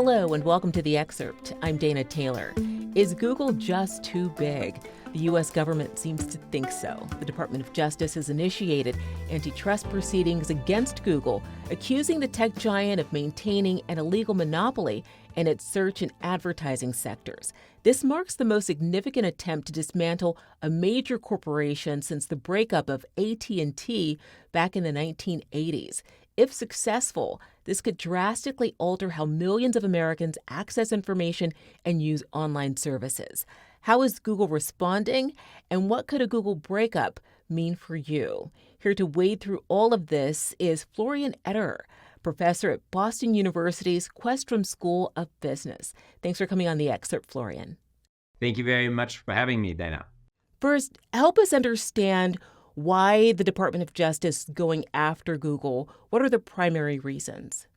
Hello and welcome to The Excerpt. I'm Dana Taylor. Is Google just too big? The U.S. government seems to think so. The Department of Justice has initiated antitrust proceedings against Google, accusing the tech giant of maintaining an illegal monopoly in its search and advertising sectors. This marks the most significant attempt to dismantle a major corporation since the breakup of AT&T back in the 1980s. If successful, this could drastically alter how millions of Americans access information and use online services. How is Google responding? And what could a Google breakup mean for you? Here to wade through all of this is Florian Ederer, professor at Boston University's Questrom School of Business. Thanks for coming on The Excerpt, Florian. Thank you very much for having me, Dana. First, help us understand why the Department of Justice is going after Google. What are the primary reasons?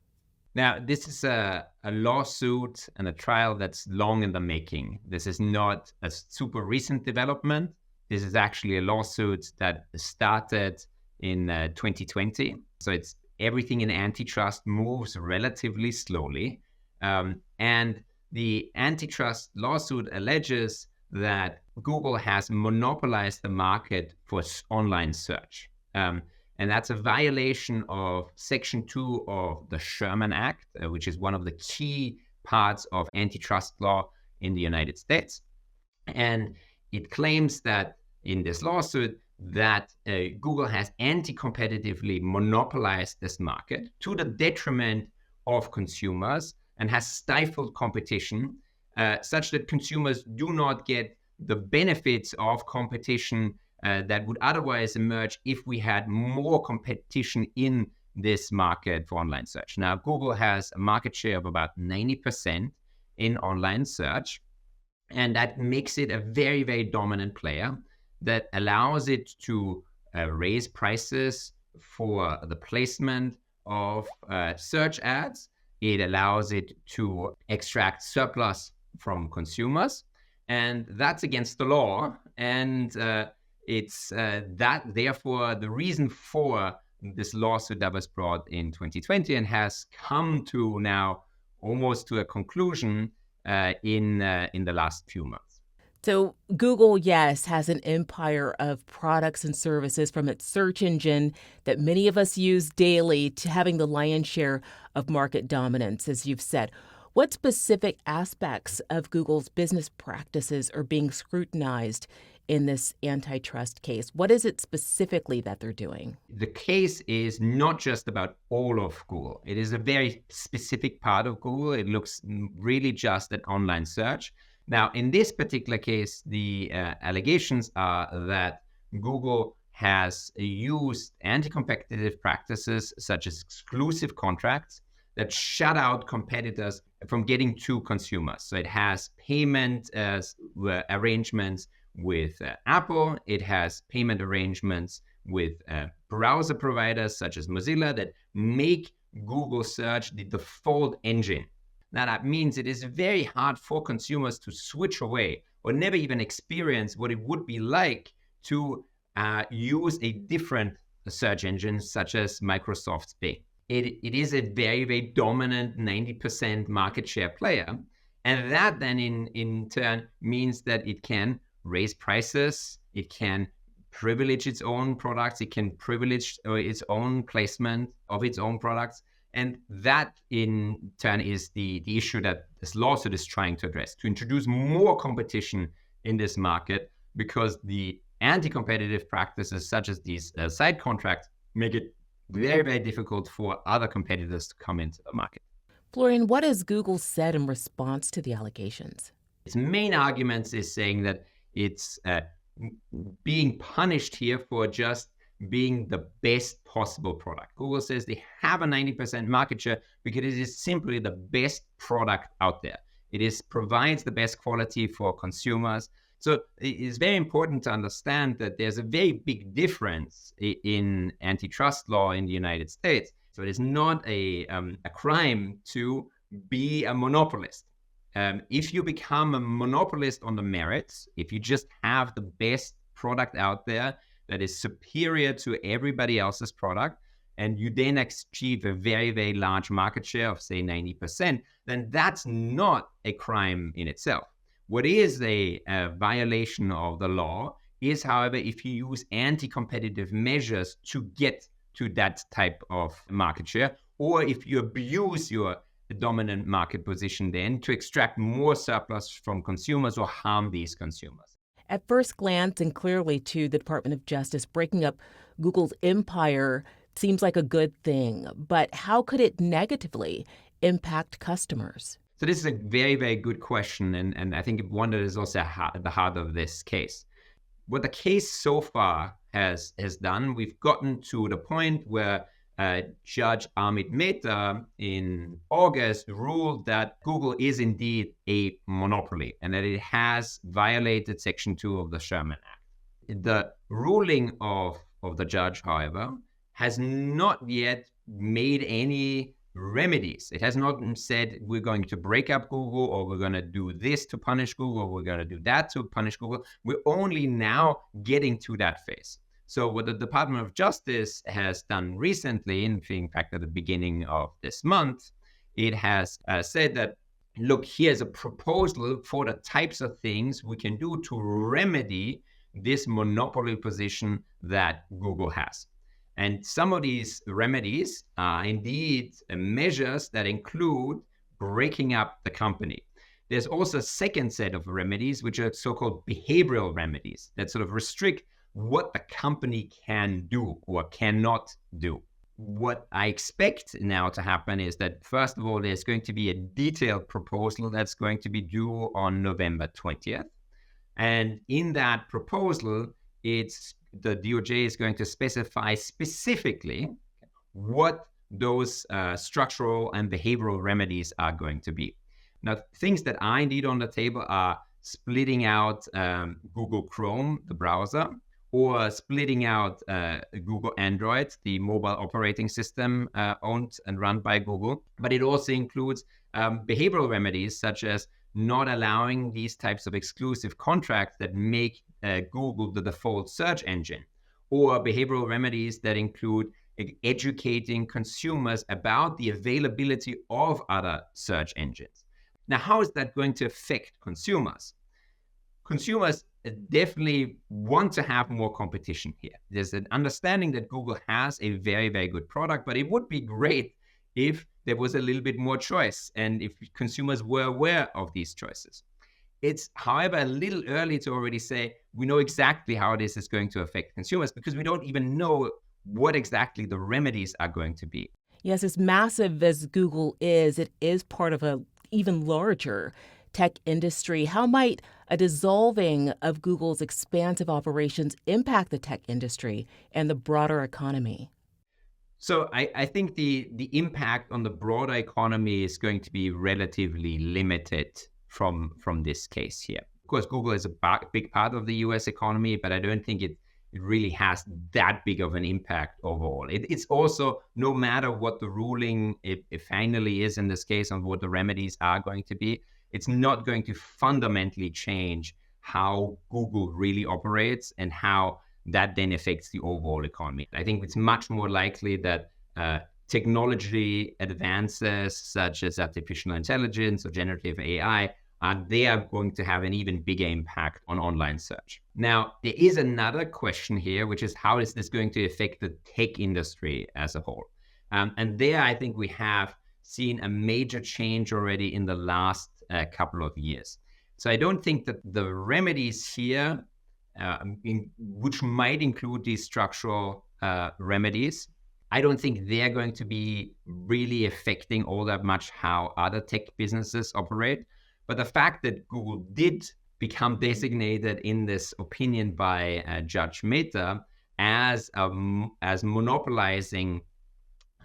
Now, this is a lawsuit and a trial that's long in the making. This is not a super recent development. This is actually a lawsuit that started in 2020. So it's everything in antitrust moves relatively slowly. And the antitrust lawsuit alleges that Google has monopolized the market for online search. And that's a violation of Section 2 of the Sherman Act, which is one of the key parts of antitrust law in the United States. And it claims that in this lawsuit that Google has anti-competitively monopolized this market to the detriment of consumers and has stifled competition such that consumers do not get the benefits of competition that would otherwise emerge if we had more competition in this market for online search. Now, Google has a market share of about 90% in online search, and that makes it a very, very dominant player that allows it to raise prices for the placement of search ads. It allows it to extract surplus from consumers, and that's against the law. And it's that, therefore, the reason for this lawsuit that was brought in 2020 and has come to now almost to a conclusion in the last few months. So Google, yes, has an empire of products and services, from its search engine that many of us use daily to having the lion's share of market dominance, as you've said. What specific aspects of Google's business practices are being scrutinized in this antitrust case? What is it specifically that they're doing? The case is not just about all of Google. It is a very specific part of Google. It looks really just at online search. Now, in this particular case, the allegations are that Google has used anti-competitive practices such as exclusive contracts that shut out competitors from getting to consumers. So it has payment arrangements with Apple. It has payment arrangements with browser providers such as Mozilla that make Google search the default engine. Now, that means it is very hard for consumers to switch away or never even experience what it would be like to use a different search engine such as Microsoft's Bing. It is a very, very dominant 90% market share player. And that then in turn means that it can raise prices, it can privilege its own products, it can privilege its own placement of its own products. And that, in turn, is the issue that this lawsuit is trying to address, to introduce more competition in this market, because the anti-competitive practices such as these side contracts make it very, very difficult for other competitors to come into the market. Florian, what has Google said in response to the allegations? Its main arguments is saying that it's being punished here for just being the best possible product. Google says they have a 90% market share because it is simply the best product out there. It provides the best quality for consumers. So it is very important to understand that there's a very big difference in antitrust law in the United States. So it is not a crime to be a monopolist. If you become a monopolist on the merits, if you just have the best product out there that is superior to everybody else's product, and you then achieve a very, very large market share of, say, 90%, then that's not a crime in itself. What is a violation of the law is, however, if you use anti-competitive measures to get to that type of market share, or if you abuse your dominant market position then to extract more surplus from consumers or harm these consumers. At first glance, and clearly to the Department of Justice, breaking up Google's empire seems like a good thing. But how could it negatively impact customers? So this is a very, very good question, and I think one that is also at the heart of this case. What the case so far has done, we've gotten to the point where Judge Amit Mehta in August ruled that Google is indeed a monopoly and that it has violated Section 2 of the Sherman Act. The ruling of the judge, however, has not yet made any remedies. It has not said we're going to break up Google, or we're going to do this to punish Google, or we're going to do that to punish Google. We're only now getting to that phase. So what the Department of Justice has done recently, in fact, at the beginning of this month, it has said that, look, here's a proposal for the types of things we can do to remedy this monopoly position that Google has. And some of these remedies are indeed measures that include breaking up the company. There's also a second set of remedies, which are so-called behavioral remedies that sort of restrict what the company can do or cannot do. What I expect now to happen is that, first of all, there's going to be a detailed proposal that's going to be due on November 20th. And in that proposal, the DOJ is going to specify specifically what those structural and behavioral remedies are going to be. Now, things that are indeed on the table are splitting out Google Chrome, the browser, or splitting out Google Android, the mobile operating system owned and run by Google. But it also includes behavioral remedies, such as not allowing these types of exclusive contracts that make Google the default search engine, or behavioral remedies that include educating consumers about the availability of other search engines. Now, how is that going to affect consumers? Consumers definitely want to have more competition here. There's an understanding that Google has a very, very good product, but it would be great if there was a little bit more choice and if consumers were aware of these choices. It's, however, a little early to already say we know exactly how this is going to affect consumers, because we don't even know what exactly the remedies are going to be. Yes, as massive as Google is, it is part of an even larger tech industry. How might a dissolving of Google's expansive operations impact the tech industry and the broader economy? So I think the impact on the broader economy is going to be relatively limited from this case here. Of course, Google is a big part of the US economy, but I don't think it really has that big of an impact overall. It's also, no matter what the ruling it finally is in this case on what the remedies are going to be, it's not going to fundamentally change how Google really operates and how that then affects the overall economy. I think it's much more likely that technology advances such as artificial intelligence or generative AI, they are going to have an even bigger impact on online search. Now, there is another question here, which is how is this going to affect the tech industry as a whole? And there, I think we have seen a major change already in the last couple of years. So I don't think that the remedies here, which might include these structural remedies, I don't think they're going to be really affecting all that much how other tech businesses operate. But the fact that Google did become designated in this opinion by Judge Mehta as monopolizing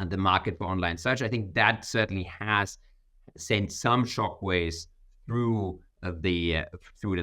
the market for online search, I think that certainly has sent some shockwaves through the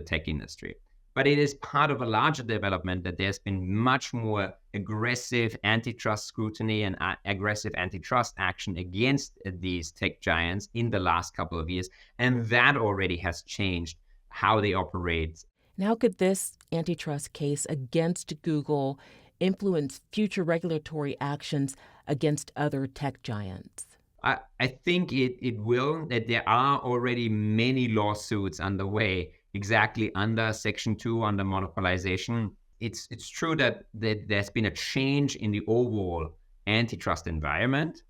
tech industry. But it is part of a larger development that there's been much more aggressive antitrust scrutiny and aggressive antitrust action against these tech giants in the last couple of years. And that already has changed how they operate. Now, could this antitrust case against Google influence future regulatory actions against other tech giants? I think it will, that there are already many lawsuits underway exactly under Section 2, under monopolization. It's true that there's been a change in the overall antitrust environment.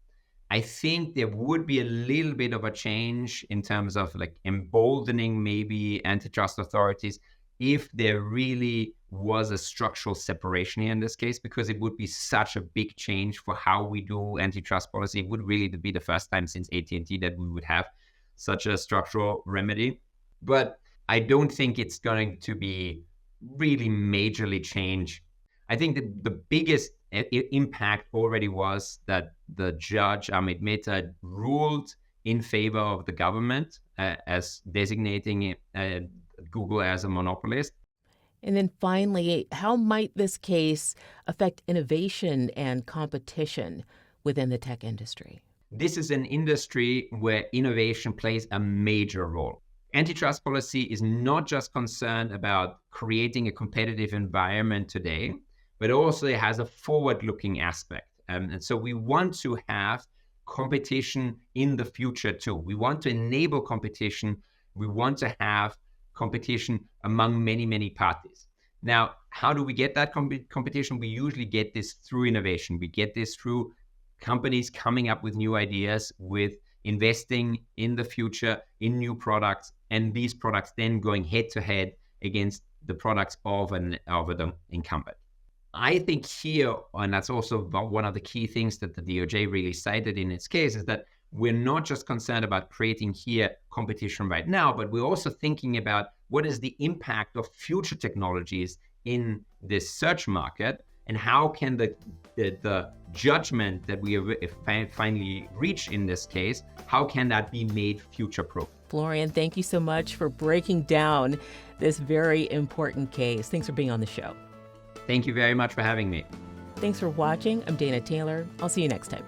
I think there would be a little bit of a change in terms of like emboldening maybe antitrust authorities if there really was a structural separation here in this case, because it would be such a big change for how we do antitrust policy. It would really be the first time since AT&T that we would have such a structural remedy. But I don't think it's going to be really majorly change. I think that the biggest impact already was that the judge, Amit Mehta, ruled in favor of the government as designating Google as a monopolist. And then finally, how might this case affect innovation and competition within the tech industry? This is an industry where innovation plays a major role. Antitrust policy is not just concerned about creating a competitive environment today, but also it has a forward-looking aspect. And so we want to have competition in the future too. We want to enable competition. We want to have competition among many, many parties. Now, how do we get that competition? We usually get this through innovation. We get this through companies coming up with new ideas, with investing in the future, in new products, and these products then going head to head against the products of the incumbent. I think here, and that's also one of the key things that the DOJ really cited in its case, is that we're not just concerned about creating here competition right now, but we're also thinking about what is the impact of future technologies in this search market, and how can the judgment that we have finally reached in this case, how can that be made future-proof? Florian, thank you so much for breaking down this very important case. Thanks for being on the show. Thank you very much for having me. Thanks for watching. I'm Dana Taylor. I'll see you next time.